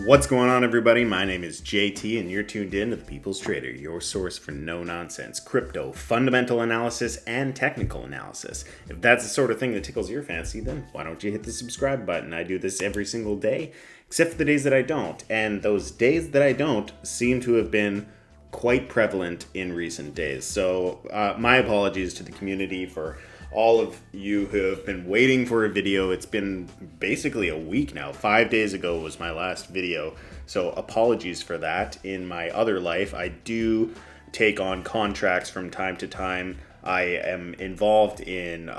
What's going on, everybody? My name is JT, and you're tuned in to the People's Trader, your source for no-nonsense crypto, fundamental analysis, and technical analysis. If that's the sort of thing that tickles your fancy, then why don't you hit the subscribe button? I do this every single day, except for the days that I don't. And those days that I don't seem to have been quite prevalent in recent days. So my apologies to the community for all of you who have been waiting for a video. It's been basically a week now. 5 days ago was my last video. So apologies for that. In my other life, I do take on contracts from time to time. I am involved in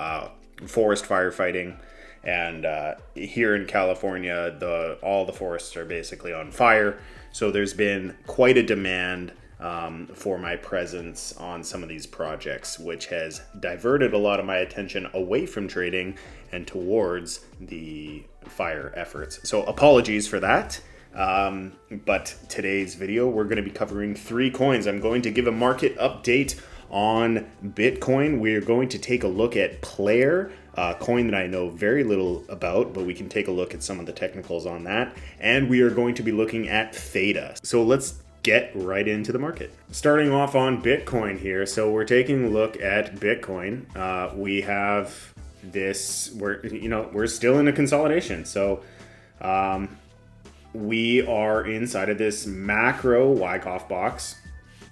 forest firefighting. And here in California, all the forests are basically on fire. So there's been quite a demand for my presence on some of these projects, which has diverted a lot of my attention away from trading and towards the fire efforts. So apologies for that. But today's video, we're going to be covering 3 coins. I'm going to give a market update on Bitcoin. We're going to take a look at PLAIR, a coin that I know very little about, but we can take a look at some of the technicals on that. And we are going to be looking at Theta. So let's get right into the market. Starting off on Bitcoin here. So we're taking a look at Bitcoin. We have this, we're still in a consolidation. So we are inside of this macro Wyckoff box,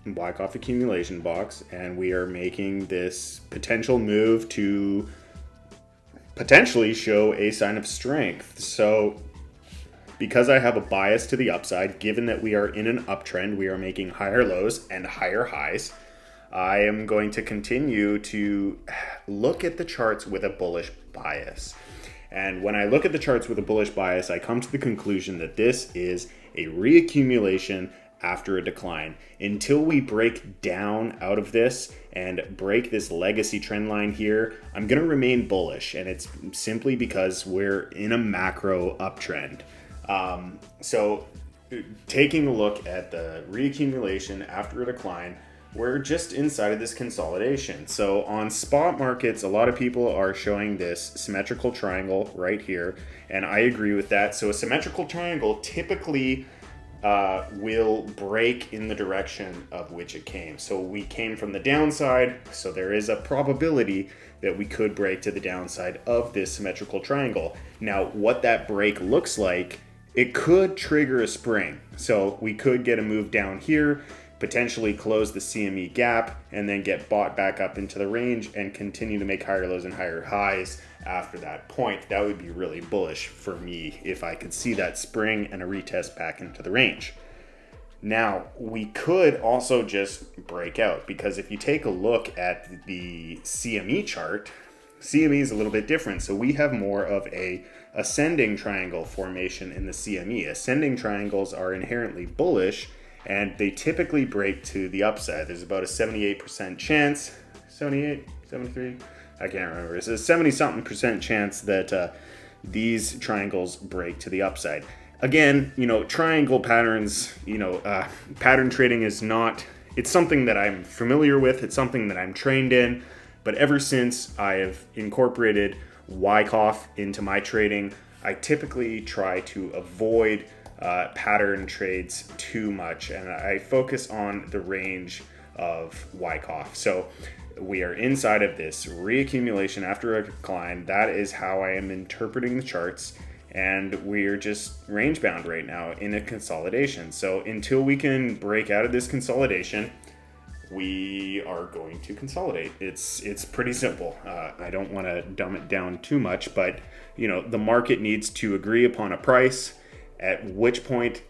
Wyckoff accumulation box, and we are making this potential move to potentially show a sign of strength. So because I have a bias to the upside, given that we are in an uptrend, we are making higher lows and higher highs, I am going to continue to look at the charts with a bullish bias. And when I look at the charts with a bullish bias, I come to the conclusion that this is a reaccumulation after a decline. Until we break down out of this and break this legacy trend line here, I'm going to remain bullish. And it's simply because we're in a macro uptrend. So taking a look at the reaccumulation after a decline, we're just inside of this consolidation. So on spot markets, a lot of people are showing this symmetrical triangle right here, and I agree with that. So a symmetrical triangle typically will break in the direction of which it came. So we came from the downside, so there is a probability that we could break to the downside of this symmetrical triangle. Now, what that break looks like, it could trigger a spring. So we could get a move down here, potentially close the CME gap, and then get bought back up into the range and continue to make higher lows and higher highs after that point. That would be really bullish for me if I could see that spring and a retest back into the range. Now, we could also just break out, because if you take a look at the CME chart, CME is a little bit different. So we have more of a ascending triangle formation in the CME. Ascending triangles are inherently bullish, and they typically break to the upside. There's about a 78% chance, 78, 73, I can't remember. It's a 70-something% chance that these triangles break to the upside. Again, triangle patterns, pattern trading is not, it's something that I'm familiar with. It's something that I'm trained in. But ever since I have incorporated Wyckoff into my trading, I typically try to avoid pattern trades too much, and I focus on the range of Wyckoff. So we are inside of this reaccumulation after a decline. That is how I am interpreting the charts, and we're just range bound right now in a consolidation. So until we can break out of this consolidation, we are going to consolidate. It's pretty simple. I don't want to dumb it down too much, but the market needs to agree upon a price, at which point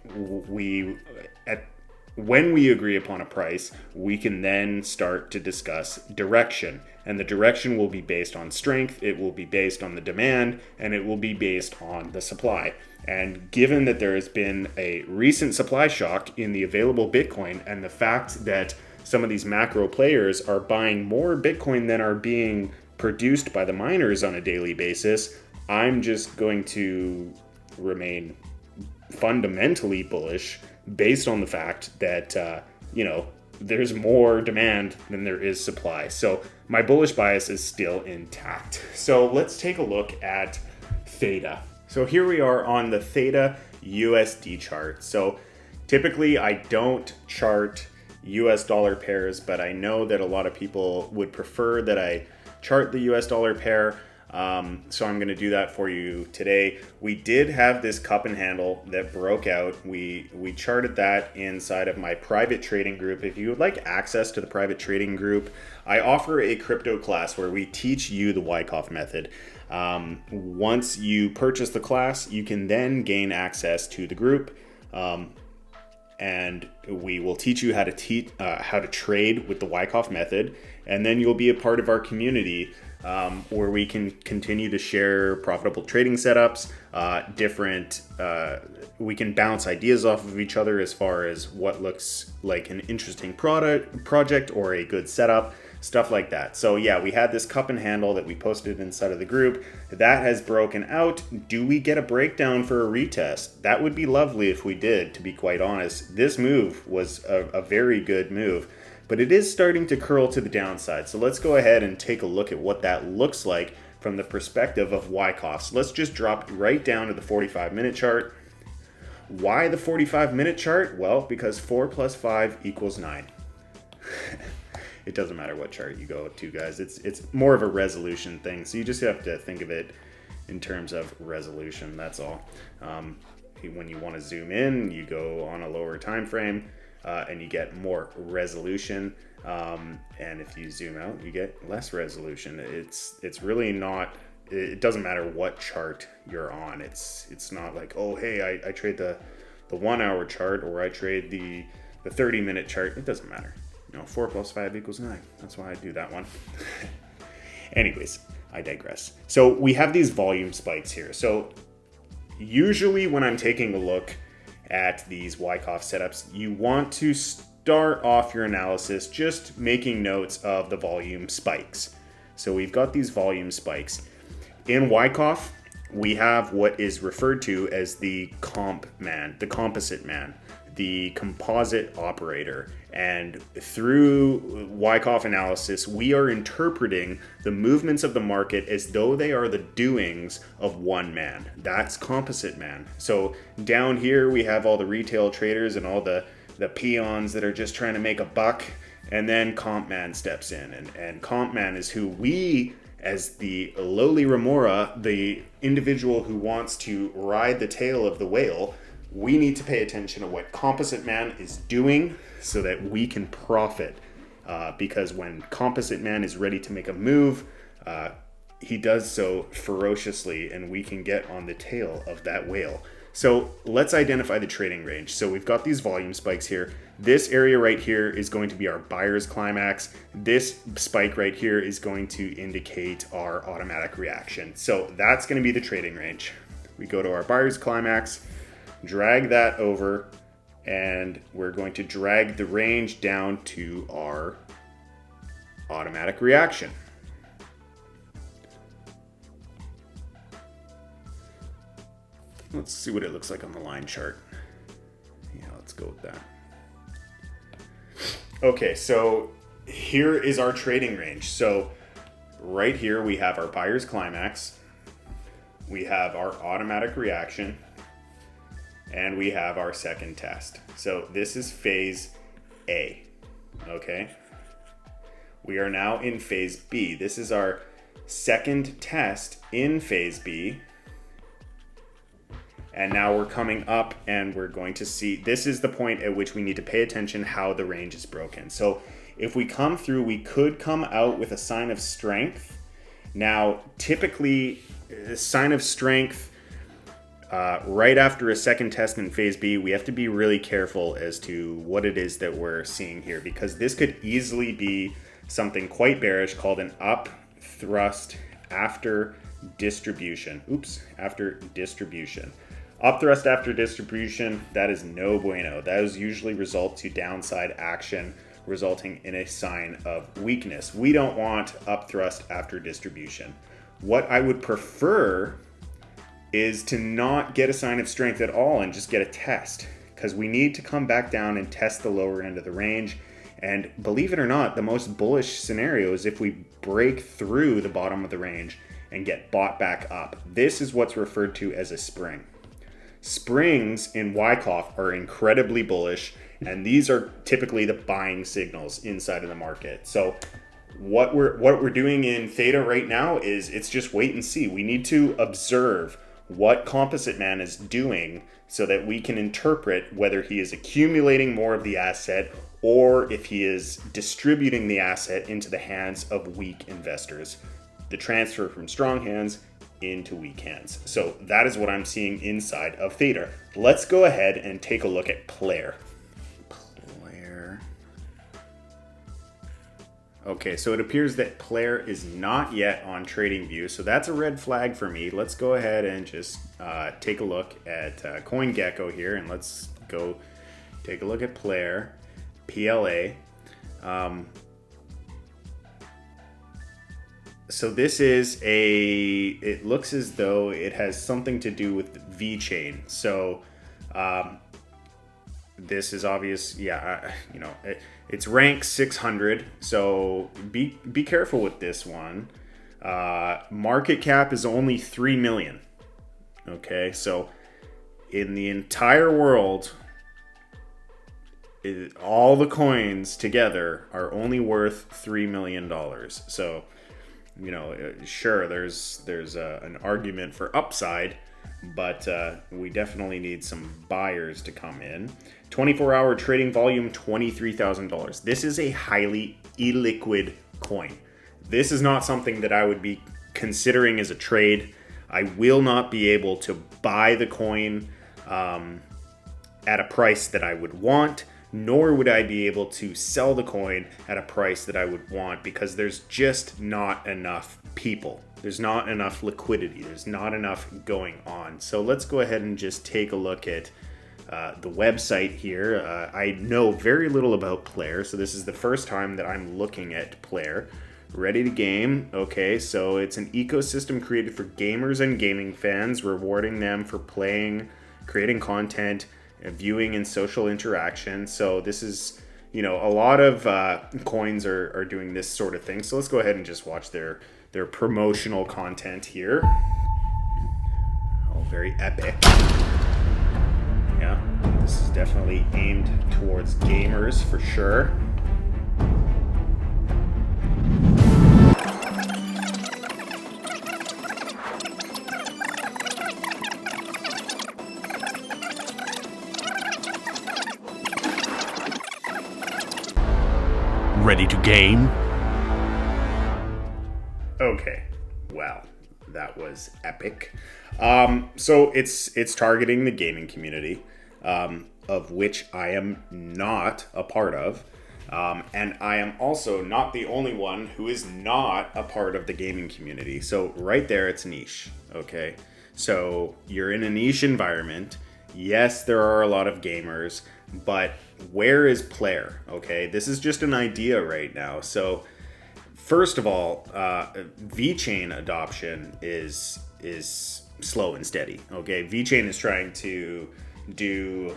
when we agree upon a price, we can then start to discuss direction. And the direction will be based on strength, it will be based on the demand, and it will be based on the supply. And given that there has been a recent supply shock in the available Bitcoin, and the fact that some of these macro players are buying more Bitcoin than are being produced by the miners on a daily basis, I'm just going to remain fundamentally bullish based on the fact that, there's more demand than there is supply. So my bullish bias is still intact. So let's take a look at Theta. So here we are on the Theta USD chart. So typically I don't chart US dollar pairs, but I know that a lot of people would prefer that I chart the US dollar pair. So I'm going to do that for you today. We did have this cup and handle that broke out. We charted that inside of my private trading group. If you would like access to the private trading group, I offer a crypto class where we teach you the Wyckoff method. Once you purchase the class, you can then gain access to the group. And we will teach you how to trade with the Wyckoff method, and then you'll be a part of our community where we can continue to share profitable trading setups, we can bounce ideas off of each other as far as what looks like an interesting project or a good setup, stuff like that. So yeah, we had this cup and handle that we posted inside of the group. That has broken out. Do we get a breakdown for a retest? That would be lovely if we did, to be quite honest. This move was a very good move, but it is starting to curl to the downside. So let's go ahead and take a look at what that looks like from the perspective of Wyckoff. So let's just drop right down to the 45-minute chart. Why the 45-minute chart? Well, because 4 plus 5 equals 9. It doesn't matter what chart you go to, guys. It's more of a resolution thing. So you just have to think of it in terms of resolution, that's all. When you want to zoom in, you go on a lower time frame and you get more resolution. And if you zoom out, you get less resolution. It's really not, it doesn't matter what chart you're on. It's not like, oh, hey, I trade the 1 hour chart or I trade the 30-minute chart. It doesn't matter. 4 plus 5 equals 9. That's why I do that one. Anyways, I digress. So we have these volume spikes here. So usually when I'm taking a look at these Wyckoff setups, you want to start off your analysis just making notes of the volume spikes. So we've got these volume spikes. In Wyckoff, we have what is referred to as the comp man, the composite man, the composite operator. And through Wyckoff analysis, we are interpreting the movements of the market as though they are the doings of one man. That's composite man. So down here, we have all the retail traders and all the peons that are just trying to make a buck. And then comp man steps in. And comp man is who we, as the lowly remora, the individual who wants to ride the tail of the whale, we need to pay attention to what composite man is doing so that we can profit. Because when composite man is ready to make a move, he does so ferociously and we can get on the tail of that whale. So let's identify the trading range. So we've got these volume spikes here. This area right here is going to be our buyer's climax. This spike right here is going to indicate our automatic reaction. So that's going to be the trading range. We go to our buyer's climax, drag that over, and we're going to drag the range down to our automatic reaction. Let's see what it looks like on the line chart. Yeah, let's go with that. Okay, so here is our trading range. So right here we have our buyer's climax, we have our automatic reaction, and we have our second test. So this is phase A, okay? We are now in phase B. This is our second test in phase B. And now we're coming up and we're going to see, this is the point at which we need to pay attention how the range is broken. So if we come through, we could come out with a sign of strength. Now, typically, a sign of strength, right after a second test in phase B, we have to be really careful as to what it is that we're seeing here, because this could easily be something quite bearish called an up thrust after distribution. After distribution. Up thrust after distribution, that is no bueno. Those usually result to downside action, resulting in a sign of weakness. We don't want up thrust after distribution. What I would prefer is to not get a sign of strength at all and just get a test, because we need to come back down and test the lower end of the range. And believe it or not, the most bullish scenario is if we break through the bottom of the range and get bought back up. This is what's referred to as a spring. Springs in Wyckoff are incredibly bullish, and these are typically the buying signals inside of the market. So what we're doing in Theta right now is it's just wait and see. We need to observe what Composite Man is doing so that we can interpret whether he is accumulating more of the asset or if he is distributing the asset into the hands of weak investors. The transfer from strong hands into weak hands. So that is what I'm seeing inside of Theta. Let's go ahead and take a look at PLAIR. Okay, so it appears that PLAIR is not yet on TradingView, so that's a red flag for me. Let's go ahead and just take a look at CoinGecko here, and let's go take a look at PLAIR, PLA. So this is it looks as though it has something to do with VeChain. So this is obvious, yeah, it's rank 600, so be careful with this one. Market cap is only 3 million. Okay, so in the entire world, all the coins together are only worth $3 million. So, sure, there's an argument for upside, but we definitely need some buyers to come in. 24-hour trading volume, $23,000. This is a highly illiquid coin. This is not something that I would be considering as a trade. I will not be able to buy the coin at a price that I would want, nor would I be able to sell the coin at a price that I would want, because there's just not enough people. There's not enough liquidity. There's not enough going on. So let's go ahead and just take a look at the website here. I know very little about PLAIR, so this is the first time that I'm looking at PLAIR. Ready to game. Okay, so it's an ecosystem created for gamers and gaming fans, rewarding them for playing, creating content, viewing, and social interaction. So this is, a lot of coins are doing this sort of thing. So let's go ahead and just watch their promotional content here. Oh, very epic. Yeah, this is definitely aimed towards gamers for sure. Ready to game? Okay, wow, that was epic. So it's targeting the gaming community, of which I am not a part of, and I am also not the only one who is not a part of the gaming community. So right there, it's niche. Okay, so you're in a niche environment. Yes, there are a lot of gamers, but where is PLAIR? Okay, this is just an idea right now. So first of all, VeChain adoption is slow and steady. Okay, VeChain is trying to do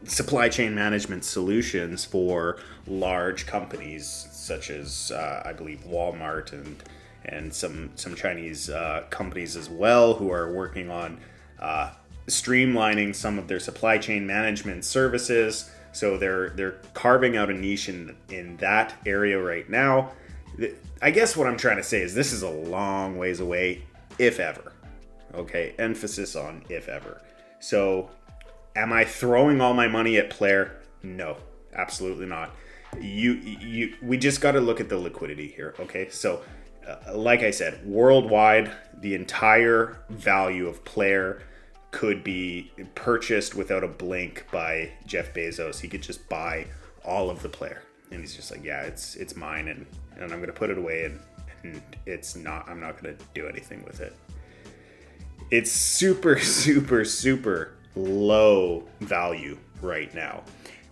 supply chain management solutions for large companies such as I believe Walmart and some Chinese companies as well, who are working on streamlining some of their supply chain management services. So they're carving out a niche in that area right now. I guess what I'm trying to say is this is a long ways away, if ever. Okay, emphasis on if ever. So am I throwing all my money at PLAIR? No, absolutely not. We just got to look at the liquidity here. Okay, so like I said, worldwide, the entire value of PLAIR could be purchased without a blink by Jeff Bezos. He could just buy all of the PLAIR, and he's just like, yeah, it's mine, and I'm going to put it away, and I'm not going to do anything with it. It's super, super, super low value right now.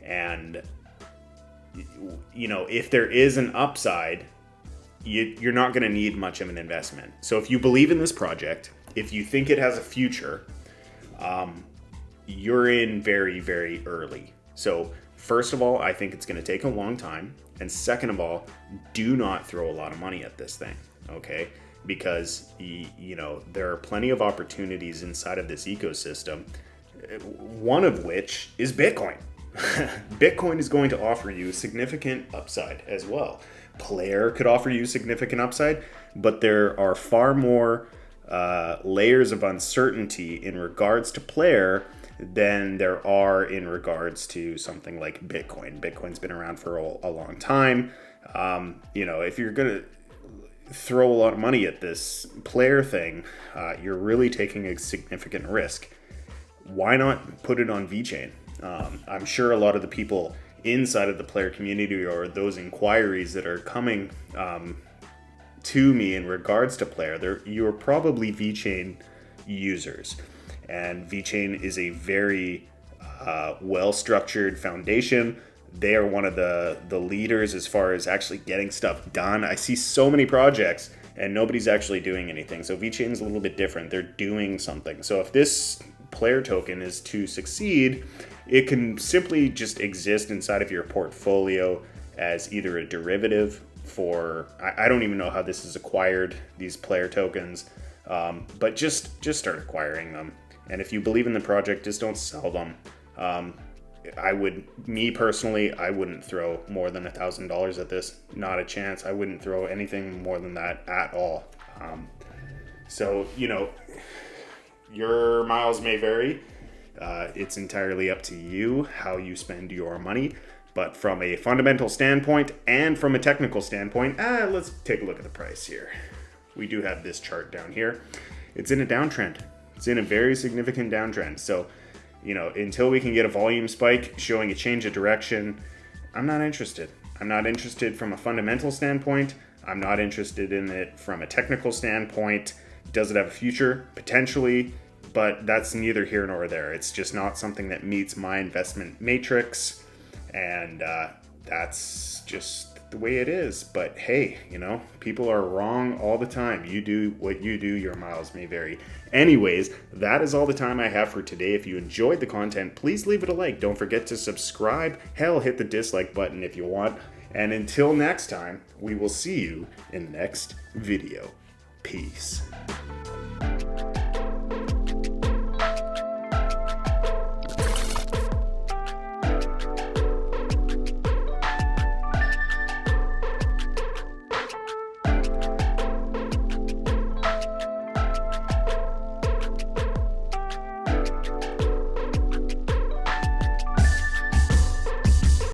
And, if there is an upside, you're not going to need much of an investment. So if you believe in this project, if you think it has a future, you're in very, very early. So first of all, I think it's going to take a long time. And second of all, do not throw a lot of money at this thing. Okay. because there are plenty of opportunities inside of this ecosystem, one of which is Bitcoin. Bitcoin is going to offer you significant upside as well. PLAIR could offer you significant upside, but there are far more layers of uncertainty in regards to PLAIR than there are in regards to something like Bitcoin. Bitcoin's been around for a long time. If you're going to throw a lot of money at this PLAIR thing, you're really taking a significant risk. Why not put it on VeChain? I'm sure a lot of the people inside of the PLAIR community, or those inquiries that are coming to me in regards to PLAIR, you're probably VeChain users. And VeChain is a very well-structured foundation. They are one of the leaders as far as actually getting stuff done. I see so many projects and nobody's actually doing anything. So VeChain is a little bit different. They're doing something. So if this PLAIR token is to succeed, it can simply just exist inside of your portfolio as either a derivative for, I don't even know how this is acquired, these PLAIR tokens, but just start acquiring them. And if you believe in the project, just don't sell them. Me personally, I wouldn't throw more than $1,000 at this. Not a chance. I wouldn't throw anything more than that at all. So, your miles may vary. It's entirely up to you how you spend your money. But from a fundamental standpoint and from a technical standpoint, let's take a look at the price here. We do have this chart down here. It's in a downtrend. It's in a very significant downtrend. So, until we can get a volume spike showing a change of direction, I'm not interested. I'm not interested from a fundamental standpoint. I'm not interested in it from a technical standpoint. Does it have a future? Potentially, but that's neither here nor there. It's just not something that meets my investment matrix, and that's just the way it is. But hey, people are wrong all the time. You do what you do, your miles may vary. Anyways, that is all the time I have for today. If you enjoyed the content, please leave it a like. Don't forget to subscribe. Hell, hit the dislike button if you want. And until next time, we will see you in the next video. Peace.